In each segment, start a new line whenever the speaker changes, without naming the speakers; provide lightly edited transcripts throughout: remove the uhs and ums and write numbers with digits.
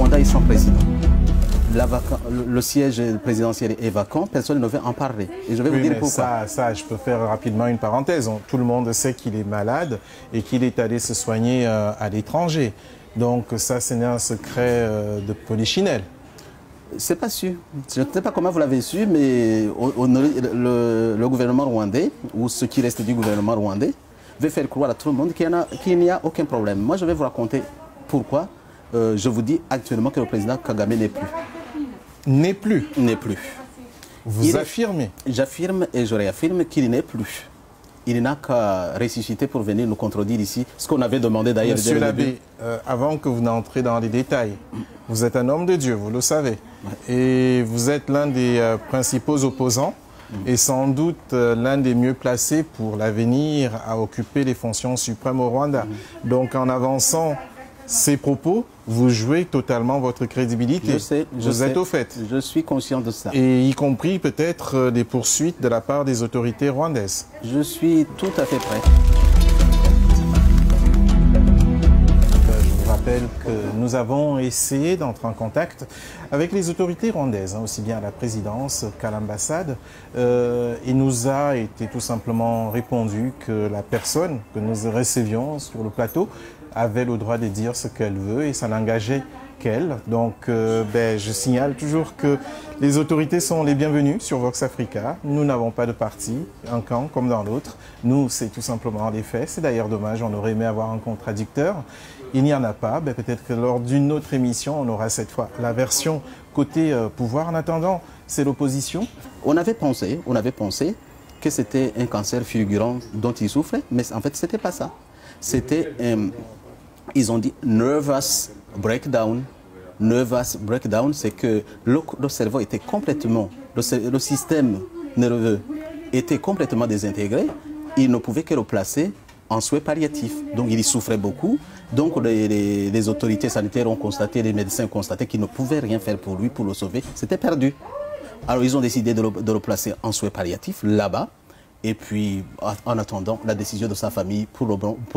Rwanda, ils sont présidents. Le siège présidentiel est vacant, personne ne veut en parler. Et je vais vous dire pourquoi.
Ça, je peux faire rapidement une parenthèse. Tout le monde sait qu'il est malade et qu'il est allé se soigner à l'étranger. Donc ça, ce n'est un secret de polichinelle.
C'est pas sûr. Je ne sais pas comment vous l'avez su, mais le gouvernement rwandais, ou ce qui reste du gouvernement rwandais, veut faire croire à tout le monde qu'il n'y a aucun problème. Moi, je vais vous raconter pourquoi je vous dis actuellement que le président Kagame n'est plus.
N'est plus.
N'est plus.
Vous affirmez?
J'affirme et je réaffirme qu'il n'est plus. Il n'a qu'à ressusciter pour venir nous contredire ici, ce qu'on avait demandé d'ailleurs.
Monsieur l'abbé, avant que vous n'entrez dans les détails, vous êtes un homme de Dieu, vous le savez. Ouais. Et vous êtes l'un des principaux opposants et sans doute l'un des mieux placés pour l'avenir à occuper les fonctions suprêmes au Rwanda. Donc en avançant ces propos, vous jouez totalement votre crédibilité.
Je sais,
vous êtes au fait.
Je suis conscient de ça.
Et y compris peut-être des poursuites de la part des autorités rwandaises.
Je suis tout à fait prêt.
Je vous rappelle que nous avons essayé d'entrer en contact avec les autorités rwandaises, aussi bien à la présidence qu'à l'ambassade. Il nous a été tout simplement répondu que la personne que nous recevions sur le plateau avait le droit de dire ce qu'elle veut et ça n'engageait qu'elle. Donc je signale toujours que les autorités sont les bienvenues sur Vox Africa. Nous n'avons pas de parti, un camp comme dans l'autre. Nous, c'est tout simplement les faits. C'est d'ailleurs dommage, on aurait aimé avoir un contradicteur. Il n'y en a pas. Peut-être que lors d'une autre émission, on aura cette fois la version côté pouvoir. En attendant, c'est l'opposition.
On avait pensé que c'était un cancer fulgurant dont il souffrait, mais en fait, c'était pas ça. C'était... ils ont dit nervous breakdown. Nervous breakdown, c'est que le cerveau était complètement, le système nerveux était complètement désintégré. Il ne pouvait que le placer en soins palliatifs. Donc il y souffrait beaucoup. Donc les autorités sanitaires ont constaté, les médecins ont constaté qu'ils ne pouvaient rien faire pour lui, pour le sauver. C'était perdu. Alors ils ont décidé de le placer en soins palliatifs là-bas. Et puis en attendant la décision de sa famille pour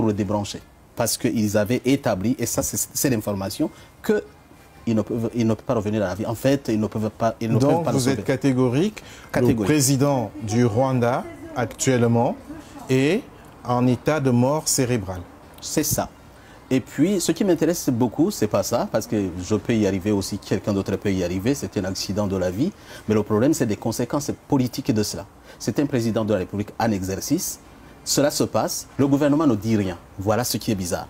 le débrancher. Parce qu'ils avaient établi, et ça c'est l'information, qu'ils ne peuvent pas revenir à la vie. En fait, ils ne peuvent pas le sauver.
Donc vous êtes catégorique. Le président du Rwanda actuellement est en état de mort cérébrale.
C'est ça. Et puis, ce qui m'intéresse beaucoup, c'est pas ça, parce que je peux y arriver aussi, quelqu'un d'autre peut y arriver, c'est un accident de la vie. Mais le problème, c'est des conséquences politiques de cela. C'est un président de la République en exercice. Cela se passe, le gouvernement ne dit rien. Voilà ce qui est bizarre.